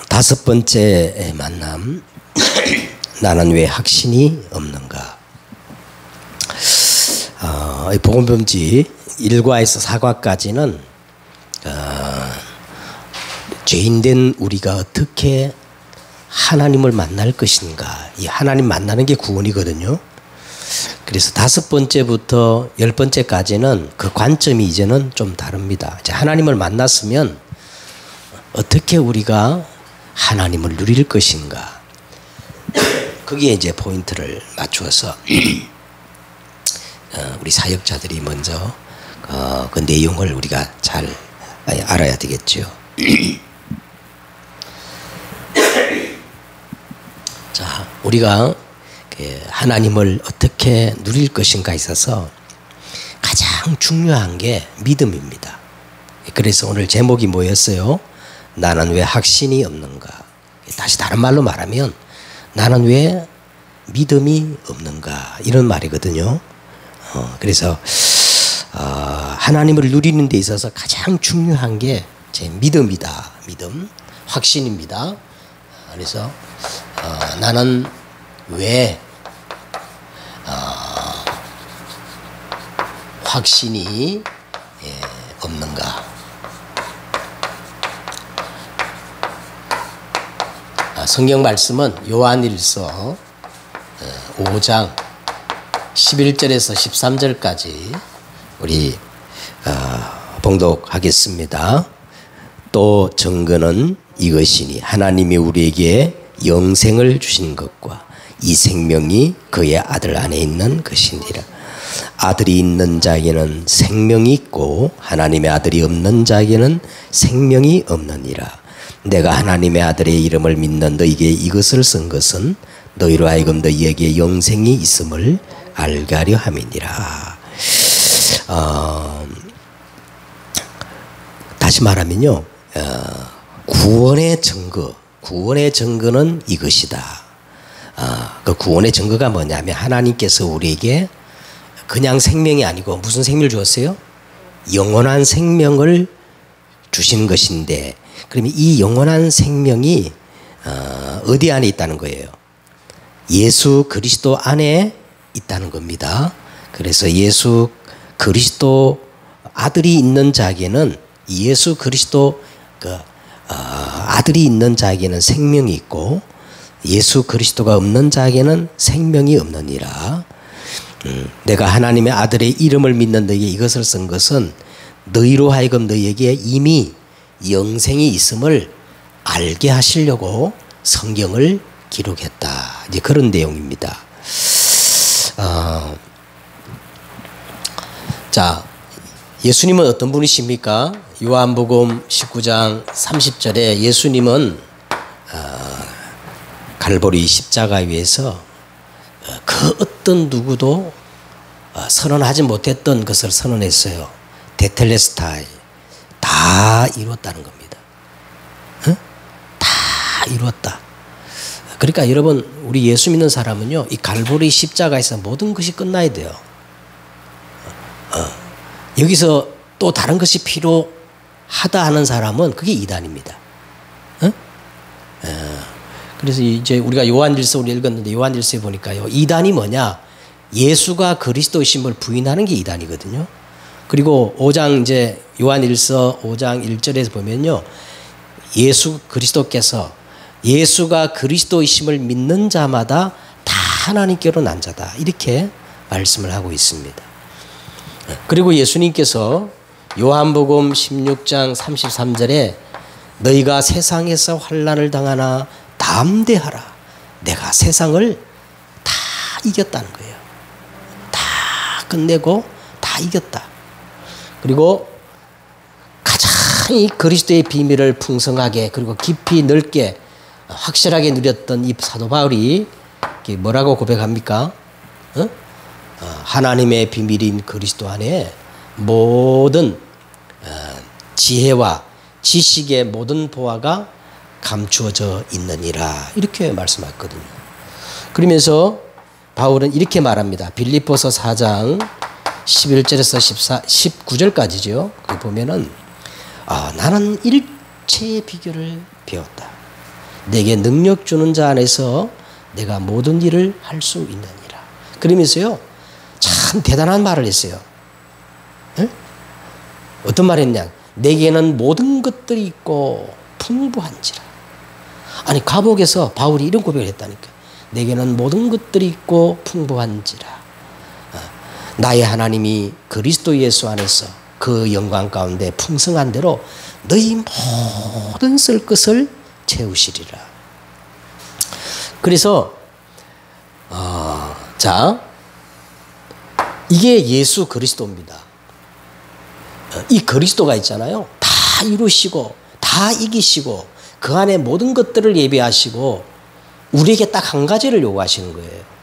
다섯 번째 만남. 나는 왜 확신이 없는가? 복음편지 1과에서 4과까지는 죄인된 우리가 어떻게 하나님을 만날 것인가, 이 하나님 만나는 게 구원이거든요. 그래서 다섯 번째부터 10번째까지는 그 관점이 이제는 좀 다릅니다. 이제 하나님을 만났으면 어떻게 우리가 하나님을 누릴 것인가, 거기에 이제 포인트를 맞추어서 우리 사역자들이 먼저 그 내용을 우리가 잘 알아야 되겠죠. 자, 우리가 하나님을 어떻게 누릴 것인가에 있어서 가장 중요한 게 믿음입니다. 그래서 오늘 제목이 뭐였어요? 나는 왜 확신이 없는가? 다시 다른 말로 말하면 나는 왜 믿음이 없는가? 이런 말이거든요. 그래서 하나님을 누리는 데 있어서 가장 중요한 게 제 믿음이다. 믿음, 확신입니다. 그래서 나는 왜 확신이 없는가? 성경 말씀은 요한일서 5장 11절에서 13절까지 우리 봉독하겠습니다. 또 증거는 이것이니 하나님이 우리에게 영생을 주신 것과 이 생명이 그의 아들 안에 있는 것이니라. 아들이 있는 자에게는 생명이 있고 하나님의 아들이 없는 자에게는 생명이 없느니라. 내가 하나님의 아들의 이름을 믿는 너희에게 이것을 쓴 것은 너희로 하여금 너희에게 영생이 있음을 알게 하려 함이니라. 다시 말하면요, 구원의 증거는 이것이다. 그 구원의 증거가 뭐냐면 하나님께서 우리에게 그냥 생명이 아니고 무슨 생명을 주었어요? 영원한 생명을 주신 것인데, 그러면 이 영원한 생명이 어디 안에 있다는 거예요? 예수 그리스도 안에 있다는 겁니다. 그래서 예수 그리스도 아들이 있는 자에게는, 예수 그리스도 아들이 있는 자에게는 생명이 있고 예수 그리스도가 없는 자에게는 생명이 없느니라. 내가 하나님의 아들의 이름을 믿는 너희에게 이것을 쓴 것은 너희로 하여금 너희에게 이미 영생이 있음을 알게 하시려고 성경을 기록했다. 이제 그런 내용입니다. 자, 예수님은 어떤 분이십니까? 요한복음 19장 30절에 예수님은 갈보리 십자가 위에서 그 어떤 누구도 선언하지 못했던 것을 선언했어요. 테텔레스타이, 다 이루었다는 겁니다. 다 이루었다. 그러니까 여러분, 우리 예수 믿는 사람은요, 이 갈보리 십자가에서 모든 것이 끝나야 돼요. 여기서 또 다른 것이 필요하다 하는 사람은 그게 이단입니다. 그래서 이제 우리가 요한일서를 읽었는데 요한일서에 보니까요, 이단이 뭐냐? 예수가 그리스도이심을 부인하는 게 이단이거든요. 그리고 5장 이제 요한일서 5장 1절에서 보면요, 예수 그리스도께서 예수가 그리스도이심을 믿는 자마다 다 하나님께로 난 자다, 이렇게 말씀을 하고 있습니다. 그리고 예수님께서 요한복음 16장 33절에 너희가 세상에서 환난을 당하나 담대하라, 내가 세상을 다 이겼다는 거예요. 다 끝내고 다 이겼다. 그리고 가장 이 그리스도의 비밀을 풍성하게 그리고 깊이 넓게 확실하게 누렸던 이 사도 바울이 뭐라고 고백합니까? 하나님의 비밀인 그리스도 안에 모든 지혜와 지식의 모든 보화가 감추어져 있느니라, 이렇게 말씀했거든요. 그러면서 바울은 이렇게 말합니다. 빌립보서 4장 11절에서 19절까지죠. 거기 보면은 나는 일체의 비결을 배웠다. 내게 능력 주는 자 안에서 내가 모든 일을 할 수 있느니라. 그러면서요, 참 대단한 말을 했어요. 에? 어떤 말 했냐? 내게는 모든 것들이 있고 풍부한지라. 아니, 감옥에서 바울이 이런 고백을 했다니까. 내게는 모든 것들이 있고 풍부한지라. 나의 하나님이 그리스도 예수 안에서 그 영광 가운데 풍성한 대로 너희 모든 쓸 것을 채우시리라. 그래서 자, 이게 예수 그리스도입니다. 이 그리스도가 있잖아요. 다 이루시고 다 이기시고 그 안에 모든 것들을 예비하시고 우리에게 딱 한 가지를 요구하시는 거예요.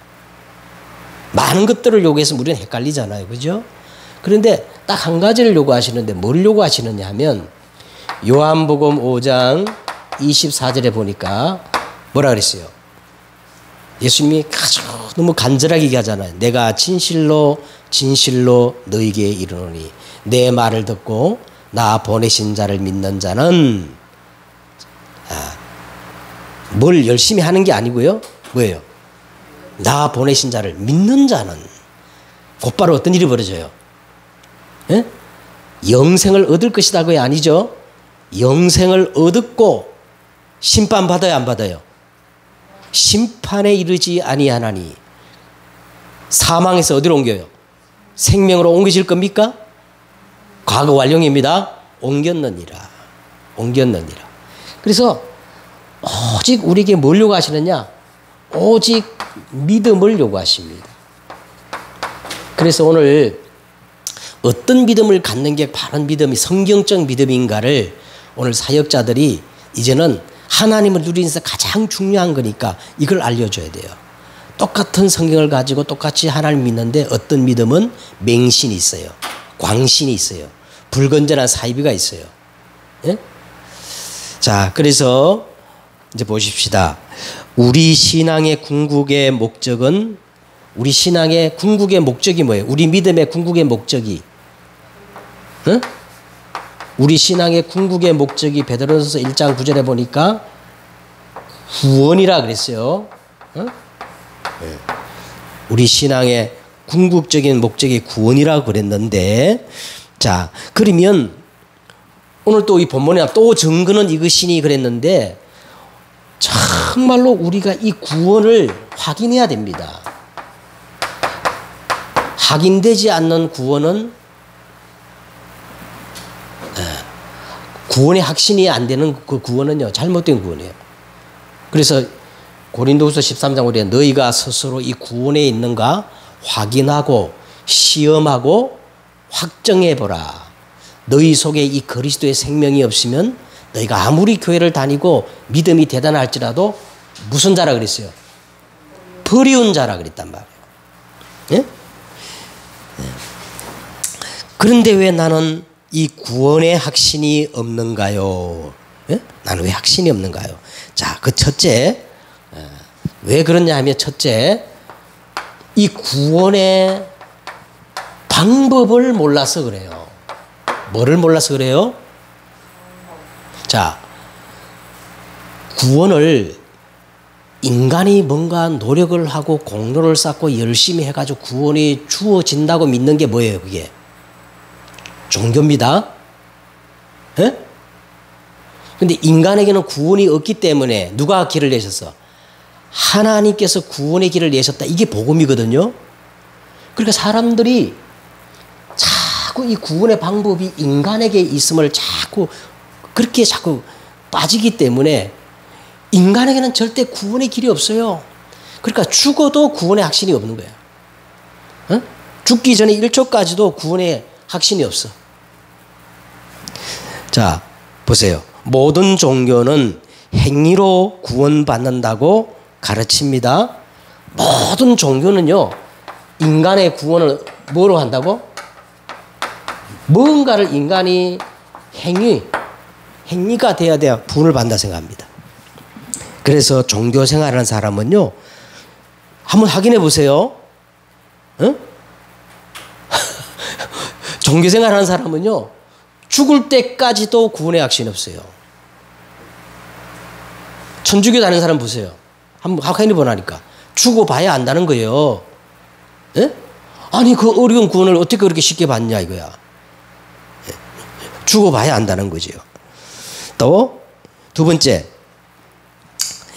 많은 것들을 요구해서 우리는 헷갈리잖아요. 그죠? 그런데 딱 한 가지를 요구하시는데 뭘 요구하시느냐 하면 요한복음 5장 24절에 보니까 뭐라 그랬어요? 예수님이 아주 너무 간절하게 얘기하잖아요. 내가 진실로 진실로 너에게 이르노니 내 말을 듣고 나 보내신 자를 믿는 자는 뭘 열심히 하는 게 아니고요. 뭐예요? 나 보내신 자를 믿는 자는 곧바로 어떤 일이 벌어져요? 예? 영생을 얻을 것이다 그게 아니죠. 영생을 얻고 심판받아야 안 받아요? 심판에 이르지 아니하나니 사망에서 어디로 옮겨요? 생명으로 옮겨질 겁니까? 과거 완료입니다. 옮겼느니라. 옮겼느니라. 그래서 오직 우리에게 뭘 요구하시느냐? 오직 믿음을 요구하십니다. 그래서 오늘 어떤 믿음을 갖는 게 바른 믿음이 성경적 믿음인가를 오늘 사역자들이 이제는 하나님을 누리면서 가장 중요한 거니까 이걸 알려줘야 돼요. 똑같은 성경을 가지고 똑같이 하나님 믿는데 어떤 믿음은 맹신이 있어요. 광신이 있어요. 불건전한 사이비가 있어요. 예? 자, 그래서 이제 보십시다. 우리 신앙의 궁극의 목적은 우리 신앙의 궁극의 목적이 뭐예요? 우리 믿음의 궁극의 목적이 응? 우리 신앙의 궁극의 목적이 베드로전서 1장 9절에 보니까 구원이라 그랬어요. 응? 네. 우리 신앙의 궁극적인 목적이 구원이라고 그랬는데 자, 그러면 오늘 또 이 본문에 또 증거는 이것이니 그랬는데 정말로 우리가 이 구원을 확인해야 됩니다. 확인되지 않는 구원은 구원의 확신이 안 되는 그 구원은요 잘못된 구원이에요. 그래서 고린도후서 13장 우리가 너희가 스스로 이 구원에 있는가 확인하고 시험하고 확정해보라. 너희 속에 이 그리스도의 생명이 없으면 너희가 아무리 교회를 다니고 믿음이 대단할지라도 무슨 자라 그랬어요? 버리운 자라 그랬단 말이에요. 예? 예. 그런데 왜 나는 이 구원의 확신이 없는가요? 예? 나는 왜 확신이 없는가요? 자, 그 첫째, 왜 그러냐 하면 첫째, 이 구원의 방법을 몰라서 그래요. 뭐를 몰라서 그래요? 자, 구원을 인간이 뭔가 노력을 하고 공로를 쌓고 열심히 해가지고 구원이 주어진다고 믿는 게 뭐예요, 그게? 종교입니다. 예? 근데 인간에게는 구원이 없기 때문에 누가 길을 내셨어? 하나님께서 구원의 길을 내셨다. 이게 복음이거든요. 그러니까 사람들이 자꾸 이 구원의 방법이 인간에게 있음을 자꾸 그렇게 자꾸 빠지기 때문에 인간에게는 절대 구원의 길이 없어요. 그러니까 죽어도 구원의 확신이 없는 거야. 어? 죽기 전에 1초까지도 구원의 확신이 없어. 자, 보세요. 모든 종교는 행위로 구원받는다고 가르칩니다. 모든 종교는요, 인간의 구원을 뭐로 한다고? 뭔가를 인간이 행위가 돼야 돼야 구원을 받는다 생각합니다. 그래서 종교 생활하는 사람은요, 한번 확인해 보세요. 응? 종교 생활하는 사람은요, 죽을 때까지도 구원의 확신이 없어요. 천주교 다니는 사람 보세요. 한번 학회를 보라니까. 죽어봐야 안다는 거예요. 예? 아니 그 어려운 구원을 어떻게 그렇게 쉽게 받냐 이거야. 죽어봐야 안다는 거죠. 또 두 번째,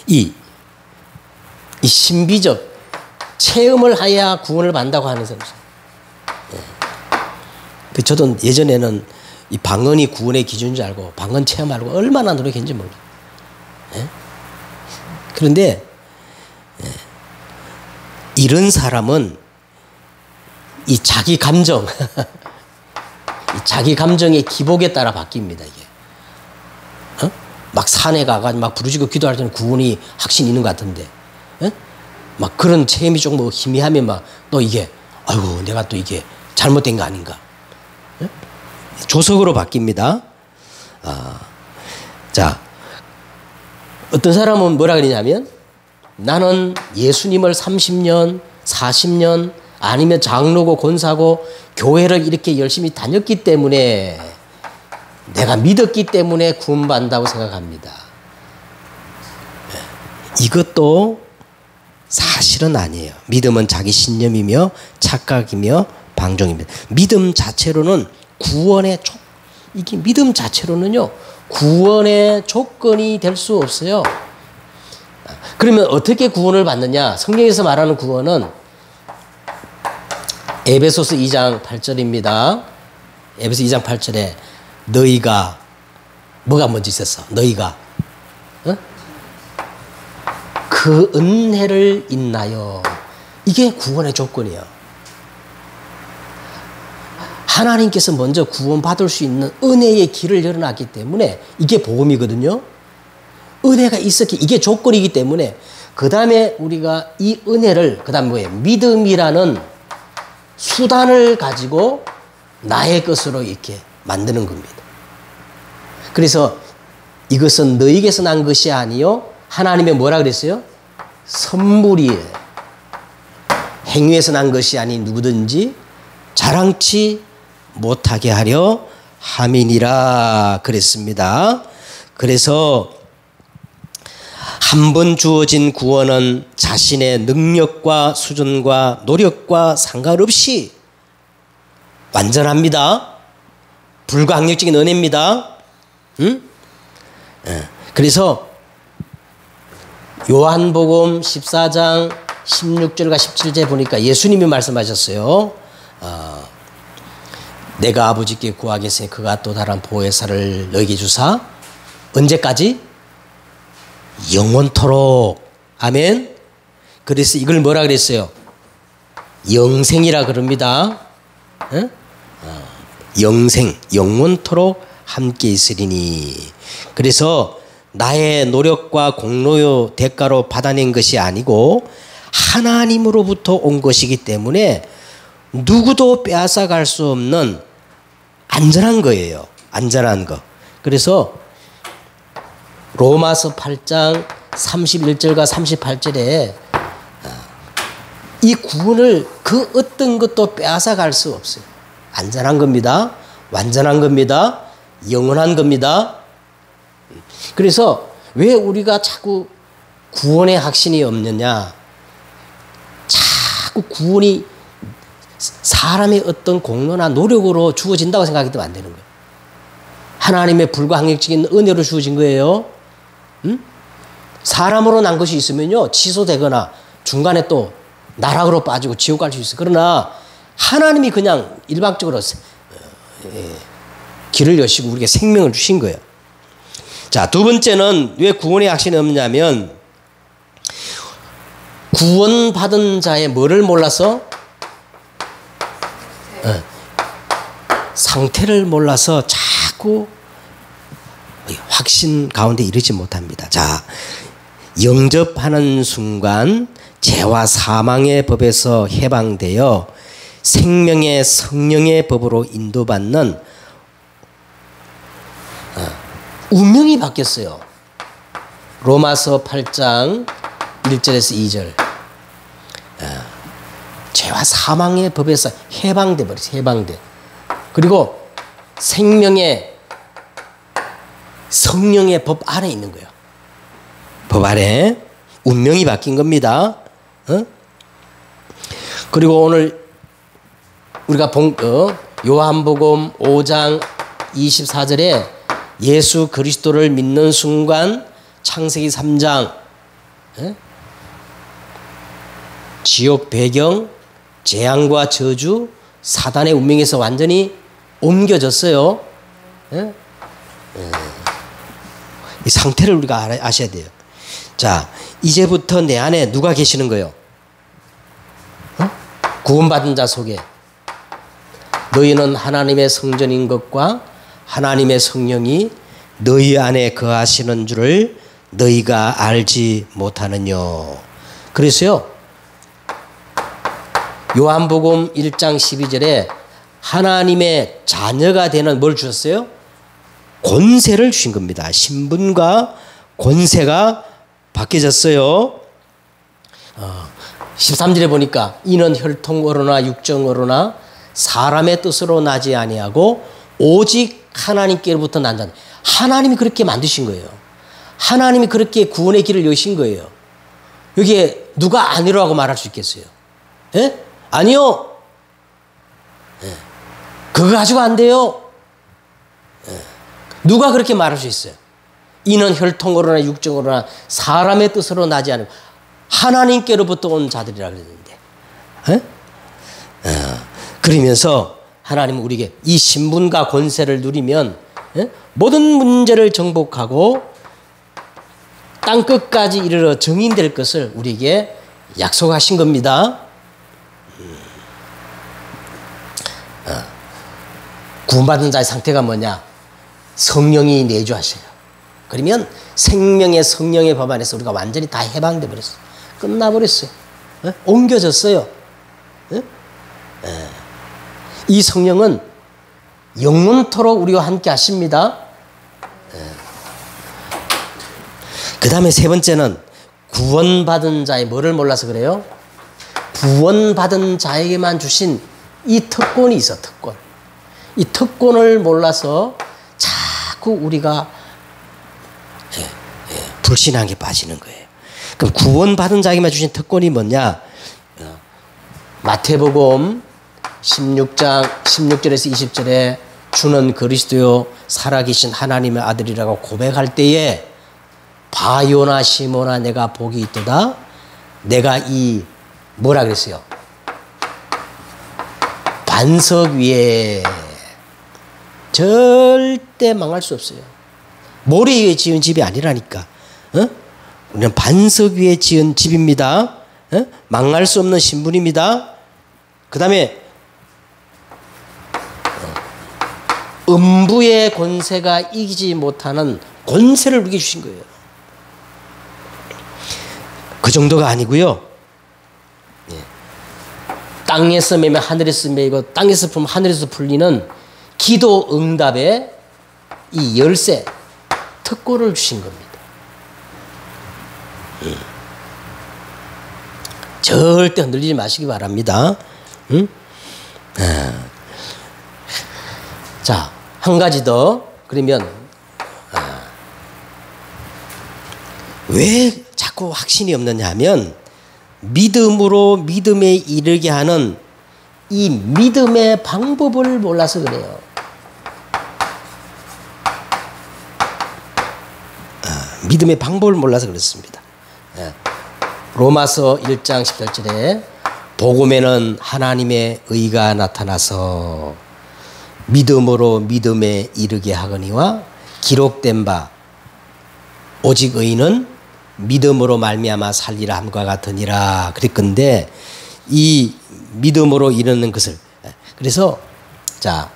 이 신비적 체험을 해야 구원을 받는다고 하는 사람. 저도 예전에는 이 방언이 구원의 기준인 줄 알고 방언 체험하려고 얼마나 노력했는지 몰라요. 그런데 이런 사람은 이 자기 감정, 이 자기 감정의 기복에 따라 바뀝니다. 이게 막 산에 가가지고 막 부르짖고 기도할 때는 구원이 확신이 있는 것 같은데, 막 그런 체험이 조금 뭐 희미하면 막 또 이게 아이고 내가 또 이게 잘못된 거 아닌가? 조석으로 바뀝니다. 자, 어떤 사람은 뭐라 그러냐면 나는 예수님을 30년, 40년 아니면 장로고 권사고 교회를 이렇게 열심히 다녔기 때문에 내가 믿었기 때문에 구원받는다고 생각합니다. 이것도 사실은 아니에요. 믿음은 자기 신념이며 착각이며 방종입니다. 믿음 자체로는 이게 믿음 자체로는요, 구원의 조건이 될 수 없어요. 그러면 어떻게 구원을 받느냐? 성경에서 말하는 구원은 에베소서 2장 8절입니다. 에베소 2장 8절에 너희가 뭐가 먼저 있었어? 너희가 그 은혜를 인하여, 이게 구원의 조건이에요. 하나님께서 먼저 구원받을 수 있는 은혜의 길을 열어놨기 때문에 이게 복음이거든요. 은혜가 있었기, 이게 조건이기 때문에 그 다음에 우리가 이 은혜를, 그 다음 뭐예요? 믿음이라는 수단을 가지고 나의 것으로 이렇게 만드는 겁니다. 그래서 이것은 너희에게서 난 것이 아니요 하나님의 뭐라 그랬어요? 선물이에요. 행위에서 난 것이 아닌 누구든지 자랑치 못하게 하려 함이니라 그랬습니다. 그래서 한 번 주어진 구원은 자신의 능력과 수준과 노력과 상관없이 완전합니다. 불가항력적인 은혜입니다. 그래서 요한복음 14장 16절과 17절 보니까 예수님이 말씀하셨어요. 내가 아버지께 구하겠으니 그가 또 다른 보혜사를 너에게 주사 언제까지? 영원토록. 아멘. 그래서 이걸 뭐라 그랬어요? 영생이라 그럽니다. 영생, 영원토록 함께 있으리니. 그래서 나의 노력과 공로요 대가로 받아낸 것이 아니고 하나님으로부터 온 것이기 때문에 누구도 빼앗아갈 수 없는 안전한 거예요. 안전한 거. 그래서 로마서 8장 31절과 38절에 이 구원을 그 어떤 것도 빼앗아갈 수 없어요. 안전한 겁니다. 완전한 겁니다. 영원한 겁니다. 그래서 왜 우리가 자꾸 구원의 확신이 없느냐? 자꾸 구원이 사람의 어떤 공로나 노력으로 주어진다고 생각하기 때문에 안 되는 거예요. 하나님의 불가항력적인 은혜로 주어진 거예요. 사람으로 난 것이 있으면요, 취소되거나 중간에 또 나락으로 빠지고 지옥 갈 수 있어요. 그러나 하나님이 그냥 일방적으로 길을 여시고 우리에게 생명을 주신 거예요. 자, 두 번째는 왜 구원의 확신이 없냐면 구원받은 자의 뭐를 몰라서? 상태를 몰라서 자꾸 확신 가운데 이르지 못합니다. 자, 영접하는 순간 죄와 사망의 법에서 해방되어 생명의 성령의 법으로 인도받는 운명이 바뀌었어요. 로마서 8장 1절에서 2절. 죄와 사망의 법에서 해방돼 버렸어요. 해방돼. 그리고 생명의 성령의 법 안에 있는 거예요. 법 아래 운명이 바뀐 겁니다. 그리고 오늘 우리가 본 요한복음 5장 24절에 예수 그리스도를 믿는 순간 창세기 3장 지옥 배경, 재앙과 저주, 사단의 운명에서 완전히 옮겨졌어요. 이 상태를 우리가 아셔야 돼요. 자, 이제부터 내 안에 누가 계시는 거예요? 구원받은 자 속에 너희는 하나님의 성전인 것과 하나님의 성령이 너희 안에 거하시는 줄을 너희가 알지 못하느냐. 그래서요, 요한복음 1장 12절에 하나님의 자녀가 되는 뭘 주셨어요? 권세를 주신 겁니다. 신분과 권세가 바뀌어졌어요. 13절에 보니까 이는 혈통으로나 육정으로나 사람의 뜻으로 나지 아니하고 오직 하나님께로부터 난 자. 하나님이 그렇게 만드신 거예요. 하나님이 그렇게 구원의 길을 여신 거예요. 여기에 누가 아니라고 말할 수 있겠어요? 예? 아니요. 예. 그거 가지고 안 돼요. 예. 누가 그렇게 말할 수 있어요? 이는 혈통으로나 육정으로나 사람의 뜻으로 나지 않고 하나님께로부터 온 자들이라 그랬는데, 그러면서 하나님은 우리에게 이 신분과 권세를 누리면 모든 문제를 정복하고 땅 끝까지 이르러 정인될 것을 우리에게 약속하신 겁니다. 구원받은 자의 상태가 뭐냐? 성령이 내주하셔요. 그러면 생명의 성령의 법 안에서 우리가 완전히 다 해방돼 버렸어요. 끝나버렸어요. 옮겨졌어요. 이 성령은 영원토록 우리와 함께 하십니다. 그 다음에 세 번째는 구원받은 자의 뭐를 몰라서 그래요? 구원받은 자에게만 주신 이 특권이 있어, 특권. 이 특권을 몰라서 자꾸 우리가 불신앙에 빠지는 거예요. 그럼 구원받은 자에게만 주신 특권이 뭐냐? 마태복음 16장 16절에서 20절에 주는 그리스도요 살아계신 하나님의 아들이라고 고백할 때에 바요나 시모나 내가 복이 있도다. 내가 이 뭐라 그랬어요? 반석 위에 절대 망할 수 없어요. 모래 위에 지은 집이 아니라니까. 우리는 반석 위에 지은 집입니다. 망할 수 없는 신분입니다. 그 다음에 음부의 권세가 이기지 못하는 권세를 우리에게 주신 거예요. 그 정도가 아니고요. 땅에서 매면 하늘에서 매이고 땅에서 풀면 하늘에서 풀리는 기도 응답의 이 열쇠 특권을 주신 겁니다. 절대 흔들리지 마시기 바랍니다. 자, 한 가지 더. 그러면 왜 자꾸 확신이 없느냐 하면 믿음으로 믿음에 이르게 하는 이 믿음의 방법을 몰라서 그래요. 믿음의 방법을 몰라서 그렇습니다. 로마서 1장 18절에 복음에는 하나님의 의가 나타나서 믿음으로 믿음에 이르게 하거니와 기록된 바 오직 의인은 믿음으로 말미암아 살리라 함과 같으니라 그랬건데 이 믿음으로 이르는 것을 그래서 자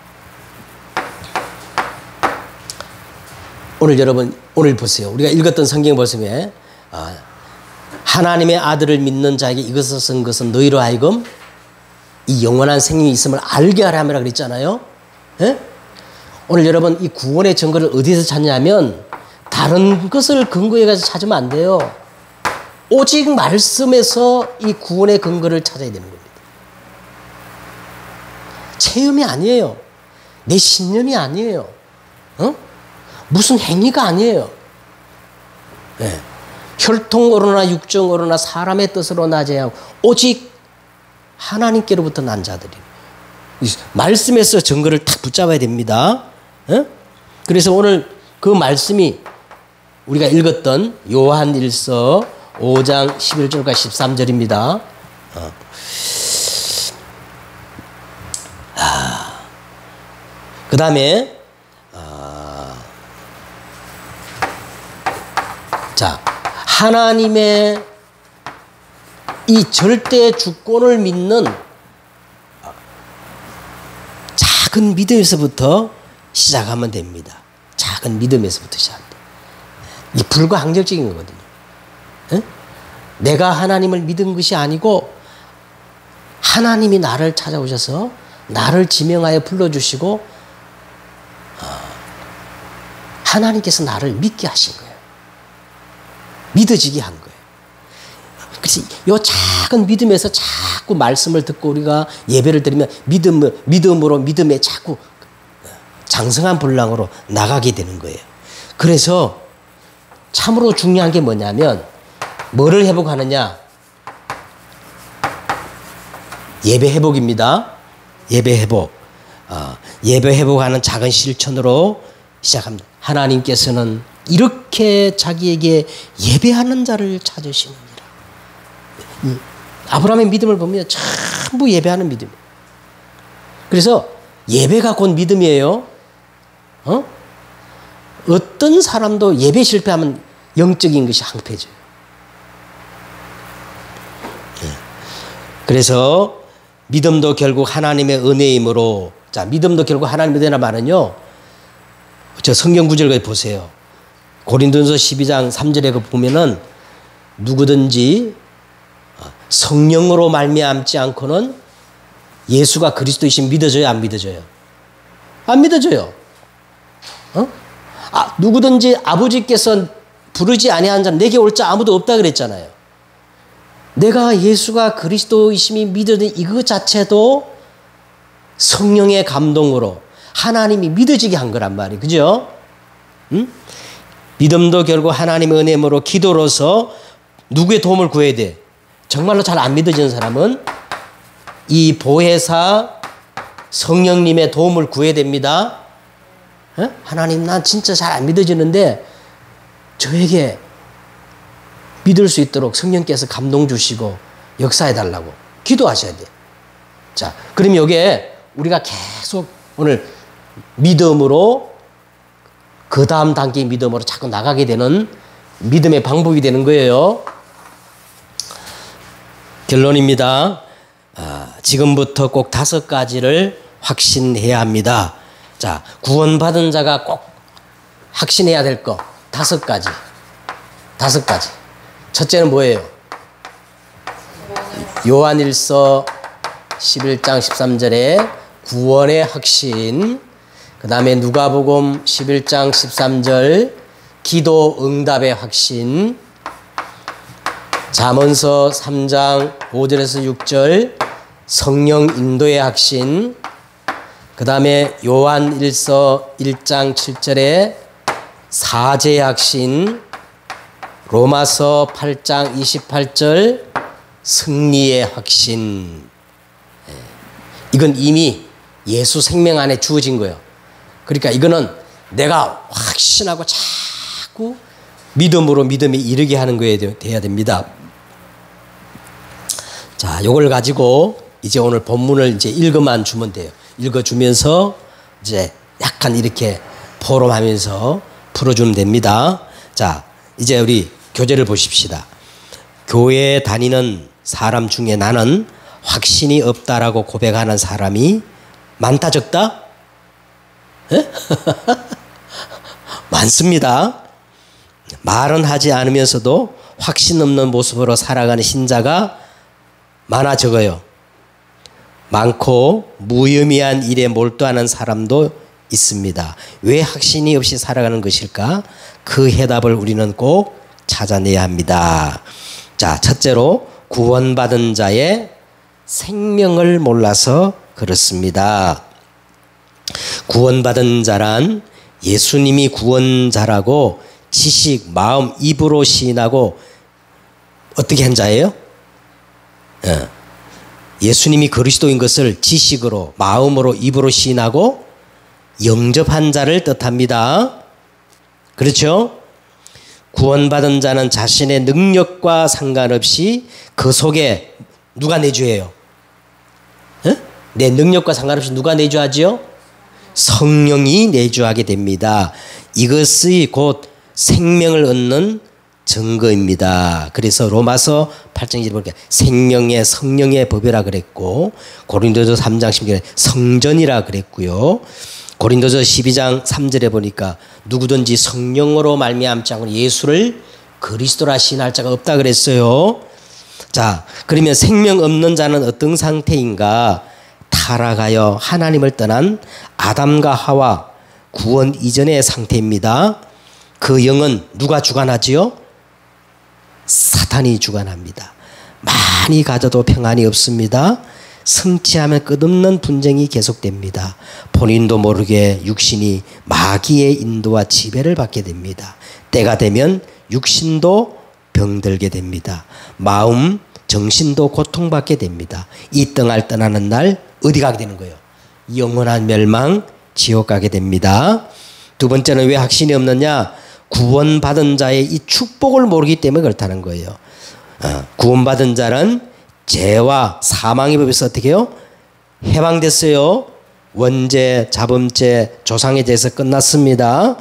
오늘 여러분 오늘 보세요. 우리가 읽었던 성경 보시면 하나님의 아들을 믿는 자에게 이것을 쓴 것은 너희로 하여금 이 영원한 생명이 있음을 알게 하라 함이라 그랬잖아요. 예? 오늘 여러분 이 구원의 증거를 어디서 찾냐면 다른 것을 근거해 가지고 찾으면 안 돼요. 오직 말씀에서 이 구원의 근거를 찾아야 되는 겁니다. 체험이 아니에요. 내 신념이 아니에요. 무슨 행위가 아니에요. 네. 혈통으로나 육정으로나 사람의 뜻으로 나지 않고 오직 하나님께로부터 난 자들이. 말씀에서 증거를 딱 붙잡아야 됩니다. 그래서 오늘 그 말씀이 우리가 읽었던 요한일서 5장 11절과 13절입니다. 그 다음에 자, 하나님의 이 절대 주권을 믿는 작은 믿음에서부터 시작하면 됩니다. 작은 믿음에서부터 시작합니다. 이 불가항력적인 거거든요. 내가 하나님을 믿은 것이 아니고 하나님이 나를 찾아오셔서 나를 지명하여 불러주시고 하나님께서 나를 믿게 하신 거예요. 믿어지게 한 거예요. 그래서 이 작은 믿음에서 자꾸 말씀을 듣고 우리가 예배를 드리면 믿음으로 믿음에 자꾸 장성한 분량으로 나가게 되는 거예요. 그래서 참으로 중요한 게 뭐냐면 뭐를 회복하느냐? 예배 회복입니다. 예배 회복. 예배 회복하는 작은 실천으로 시작합니다. 하나님께서는 이렇게 자기에게 예배하는 자를 찾으시느니라. 아브라함의 믿음을 보면 전부 예배하는 믿음이에요. 그래서 예배가 곧 믿음이에요. 어떤 사람도 예배 실패하면 영적인 것이 황폐해져요. 그래서 믿음도 결국 하나님의 은혜이므로, 자, 믿음도 결국 하나님의 은혜란 말은요, 저 성경 구절 보세요. 고린도전서 12장 3절에 보면은 누구든지 성령으로 말미암지 않고는 예수가 그리스도이신 믿어져요, 안 믿어져요? 안 믿어져요. 누구든지 아버지께서 부르지 아니한 자는 내게 올 자 아무도 없다 그랬잖아요. 내가 예수가 그리스도이심이 믿어진 이거 자체도 성령의 감동으로 하나님이 믿어지게 한 거란 말이에요. 그죠? 믿음도 결국 하나님의 은혜므로 기도로서 누구의 도움을 구해야 돼? 정말로 잘 안 믿어지는 사람은 이 보혜사 성령님의 도움을 구해야 됩니다. 하나님, 난 진짜 잘 안 믿어지는데 저에게 믿을 수 있도록 성령께서 감동 주시고 역사해 달라고 기도하셔야 돼요. 자, 그럼 여기에 우리가 계속 오늘 믿음으로 그 다음 단계의 믿음으로 자꾸 나가게 되는 믿음의 방법이 되는 거예요. 결론입니다. 지금부터 꼭 5가지를 확신해야 합니다. 자, 구원받은 자가 꼭 확신해야 될 거 5가지. 5가지. 첫째는 뭐예요? 요한일서 11장 13절에 구원의 확신, 그 다음에 누가복음 11장 13절 기도 응답의 확신, 잠언서 3장 5절에서 6절 성령 인도의 확신, 그 다음에 요한일서 1장 7절에 사제의 확신, 로마서 8장 28절 승리의 확신. 이건 이미 예수 생명 안에 주어진 거예요. 그러니까 이거는 내가 확신하고 자꾸 믿음으로 믿음에 이르게 하는 거에 돼야 됩니다. 자, 요걸 가지고 이제 오늘 본문을 이제 읽어만 주면 돼요. 읽어주면서 이제 약간 이렇게 포럼하면서 풀어주면 됩니다. 자, 이제 우리 교재를 보십시다. 교회에 다니는 사람 중에 나는 확신이 없다라고 고백하는 사람이 많다 적다? 많습니다. 말은 하지 않으면서도 확신 없는 모습으로 살아가는 신자가 많아 적어요. 많고 무의미한 일에 몰두하는 사람도 있습니다. 왜 확신이 없이 살아가는 것일까? 그 해답을 우리는 꼭 찾아내야 합니다. 자, 첫째로 구원받은 자의 생명을 몰라서 그렇습니다. 구원받은 자란 예수님이 구원자라고 지식, 마음, 입으로 시인하고 어떻게 한 자예요? 예수님이 그리스도인 것을 지식으로, 마음으로, 입으로 시인하고 영접한 자를 뜻합니다. 그렇죠? 구원받은 자는 자신의 능력과 상관없이 그 속에 누가 내주해요? 내 능력과 상관없이 누가 내주하지요? 성령이 내주하게 됩니다. 이것이 곧 생명을 얻는 증거입니다. 그래서 로마서 8장 1절 보니까 생명의 성령의 법이라 그랬고, 고린도서 3장 16절에 성전이라 그랬고요. 고린도서 12장 3절에 보니까 누구든지 성령으로 말미암지 않고 예수를 그리스도라 시인할 자가 없다 그랬어요. 자, 그러면 생명 없는 자는 어떤 상태인가? 타락하여 하나님을 떠난 아담과 하와 구원 이전의 상태입니다. 그 영은 누가 주관하지요? 사탄이 주관합니다. 많이 가져도 평안이 없습니다. 성취하면 끝없는 분쟁이 계속됩니다. 본인도 모르게 육신이 마귀의 인도와 지배를 받게 됩니다. 때가 되면 육신도 병들게 됩니다. 마음, 정신도 고통받게 됩니다. 이 땅을 떠나는 날 어디 가게 되는 거예요? 영원한 멸망, 지옥 가게 됩니다. 두 번째는 왜 확신이 없느냐? 구원받은 자의 이 축복을 모르기 때문에 그렇다는 거예요. 구원받은 자는 죄와 사망의 법에서 어떻게 해요? 해방됐어요. 원죄, 자범죄, 조상의 죄에서 끝났습니다.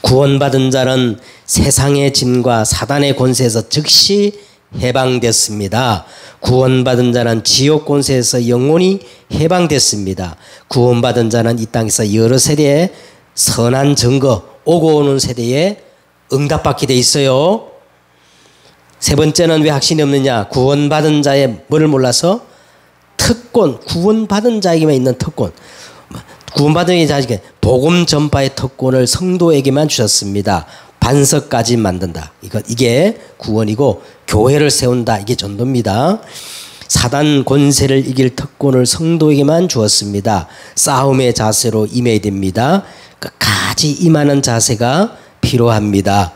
구원받은 자는 세상의 짐과 사단의 권세에서 즉시 해방됐습니다. 구원받은 자는 지옥 권세에서 영원히 해방됐습니다. 구원받은 자는 이 땅에서 여러 세대의 선한 증거, 오고 오는 세대에 응답받게 돼 있어요. 세 번째는 왜 확신이 없느냐? 구원받은 자의 뭐를 몰라서? 특권, 구원받은 자에게만 있는 특권. 구원받은 자에게 복음 전파의 특권을 성도에게만 주셨습니다. 반석까지 만든다. 이게 구원이고, 교회를 세운다. 이게 전도입니다. 사단 권세를 이길 특권을 성도에게만 주었습니다. 싸움의 자세로 임해야 됩니다. 끝까지 임하는 자세가 필요합니다.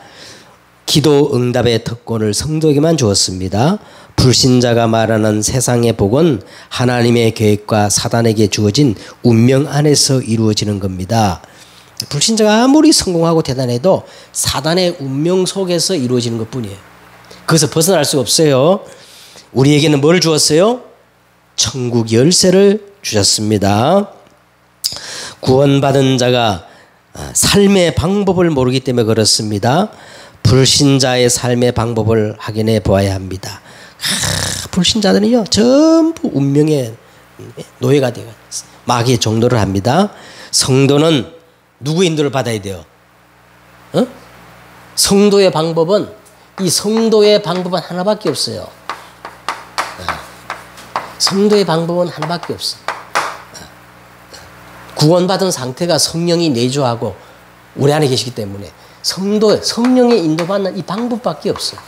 기도 응답의 특권을 성도에게만 주었습니다. 불신자가 말하는 세상의 복은 하나님의 계획과 사단에게 주어진 운명 안에서 이루어지는 겁니다. 불신자가 아무리 성공하고 대단해도 사단의 운명 속에서 이루어지는 것뿐이에요. 거기서 벗어날 수가 없어요. 우리에게는 뭘 주었어요? 천국 열쇠를 주셨습니다. 구원받은 자가 삶의 방법을 모르기 때문에 그렇습니다. 불신자의 삶의 방법을 확인해 보아야 합니다. 불신자들은요, 전부 운명의 노예가 되고 마귀의 종노를 합니다. 성도는 누구 인도를 받아야 돼요? 성도의 방법은, 이 성도의 방법은 하나밖에 없어요. 성도의 방법은 하나밖에 없어. 구원받은 상태가 성령이 내주하고 우리 안에 계시기 때문에 성령의 인도받는 이 방법밖에 없어요.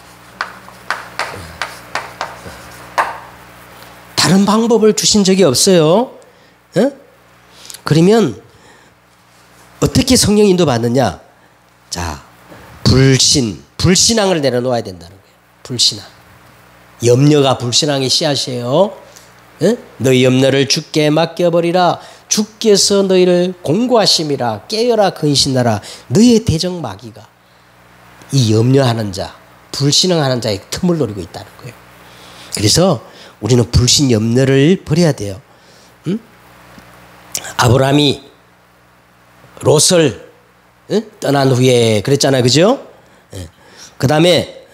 다른 방법을 주신 적이 없어요. 그러면 어떻게 성령 인도받느냐? 자, 불신앙을 내려놓아야 된다는 거예요. 불신앙. 염려가 불신앙의 씨앗이에요. 너희 염려를 주께 맡겨버리라. 주께서 너희를 공고하심이라. 깨어라 근신하라. 너희의 대적 마귀가 이 염려하는 자, 불신앙하는 자의 틈을 노리고 있다는 거예요. 그래서 우리는 불신 염려를 버려야 돼요. 아브라함이 롯을 떠난 후에 그랬잖아요. 그죠? 그 다음에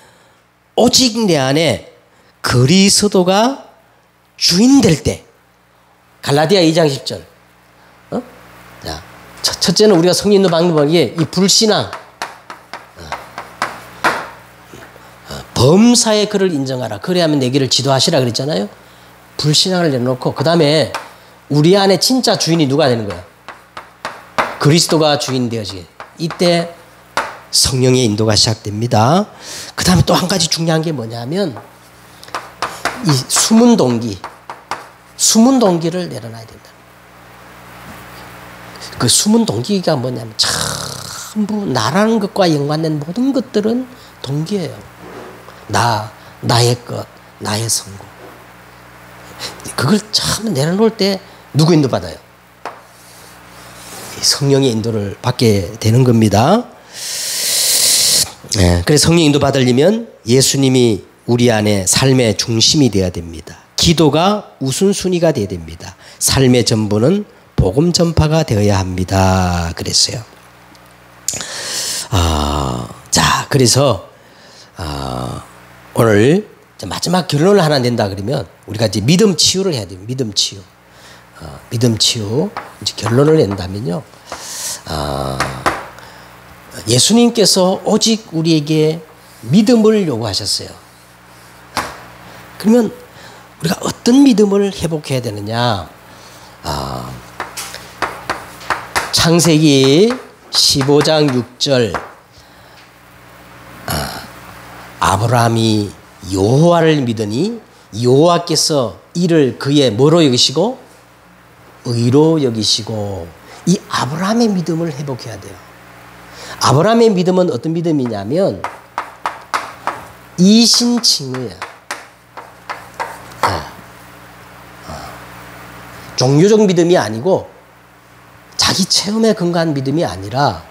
오직 내 안에 그리스도가 주인 될 때, 갈라디아 2장 10절. 자, 첫째는 우리가 성령 인도 방법은 이 불신앙, 범사의 그를 인정하라. 그래야만 내 길을 지도하시라 그랬잖아요. 불신앙을 내놓고 그 다음에 우리 안에 진짜 주인이 누가 되는 거야? 그리스도가 주인 되어지게. 이때 성령의 인도가 시작됩니다. 그 다음에 또 한 가지 중요한 게 뭐냐면 이 숨은 동기를 내려놔야 된다. 그 숨은 동기가 뭐냐면 참 전부 나라는 것과 연관된 모든 것들은 동기예요. 나의 것, 나의 성공. 그걸 참 내려놓을 때 누구 인도 받아요? 성령의 인도를 받게 되는 겁니다. 그래서 성령 인도 받으려면 예수님이 우리 안에 삶의 중심이 되어야 됩니다. 기도가 우선순위가 되어야 됩니다. 삶의 전부는 복음 전파가 되어야 합니다. 그랬어요. 자, 그래서 오늘 마지막 결론을 하나 낸다 그러면 우리가 이제 믿음 치유를 해야 돼요. 믿음 치유. 믿음 치유. 이제 결론을 낸다면요. 예수님께서 오직 우리에게 믿음을 요구하셨어요. 그러면 우리가 어떤 믿음을 회복해야 되느냐? 창세기 15장 6절 아브라함이 여호와를 믿으니 여호와께서 이를 그의 뭐로 여기시고 의로 여기시고, 이 아브라함의 믿음을 회복해야 돼요. 아브라함의 믿음은 어떤 믿음이냐면 이신칭의야. 종교적 믿음이 아니고 자기 체험에 근거한 믿음이 아니라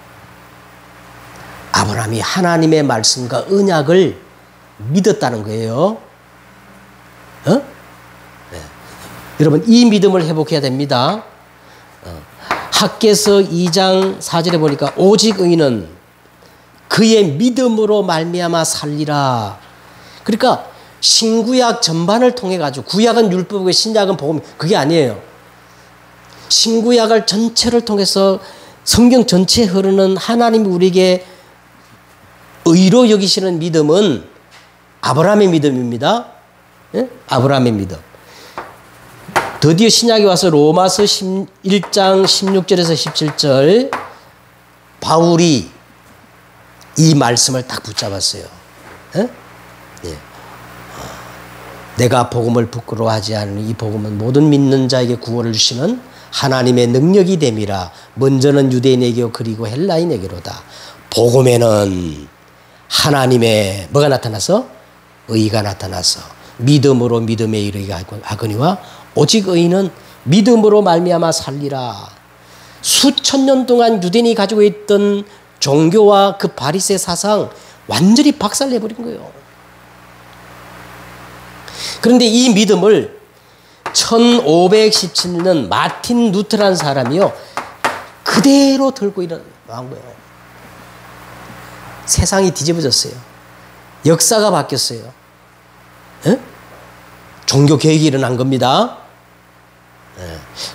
아브라함이 하나님의 말씀과 언약을 믿었다는 거예요. 네. 여러분, 이 믿음을 회복해야 됩니다. 학개서 2장 4절에 보니까 오직 의인은 그의 믿음으로 말미암아 살리라. 그러니까 신구약 전반을 통해 가지고, 구약은 율법이고 신약은 복음, 그게 아니에요. 신구약을 전체를 통해서 성경 전체에 흐르는 하나님이 우리에게 의로 여기시는 믿음은 아브라함의 믿음입니다. 예? 아브라함의 믿음. 드디어 신약에 와서 로마서 1장 16절에서 17절 바울이 이 말씀을 딱 붙잡았어요. 예? 예. 내가 복음을 부끄러워하지 않으니 이 복음은 모든 믿는 자에게 구원을 주시는 하나님의 능력이 됨이라. 먼저는 유대인에게요 그리고 헬라인에게로다. 복음에는 하나님의 뭐가 나타나서? 의가 나타나서 믿음으로 믿음에 이르게 하거니와 오직 의인은 믿음으로 말미암아 살리라. 수천 년 동안 유대인이 가지고 있던 종교와 그 바리새 사상 완전히 박살내버린 거예요. 그런데 이 믿음을 1517년 마틴 루터라는 사람이요 그대로 들고 나온 거예요. 세상이 뒤집어졌어요. 역사가 바뀌었어요. 에? 종교 개혁이 일어난 겁니다.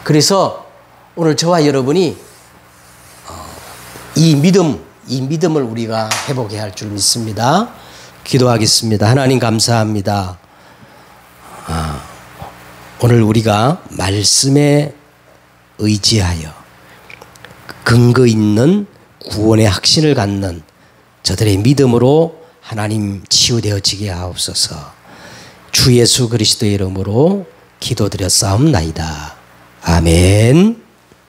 그래서 오늘 저와 여러분이 이 믿음을 우리가 회복해야 할 줄 믿습니다. 기도하겠습니다. 하나님 감사합니다. 오늘 우리가 말씀에 의지하여 근거 있는 구원의 확신을 갖는 저들의 믿음으로 하나님 치유되어지게 하옵소서. 주 예수 그리스도의 이름으로 기도드렸사옵나이다. 아멘.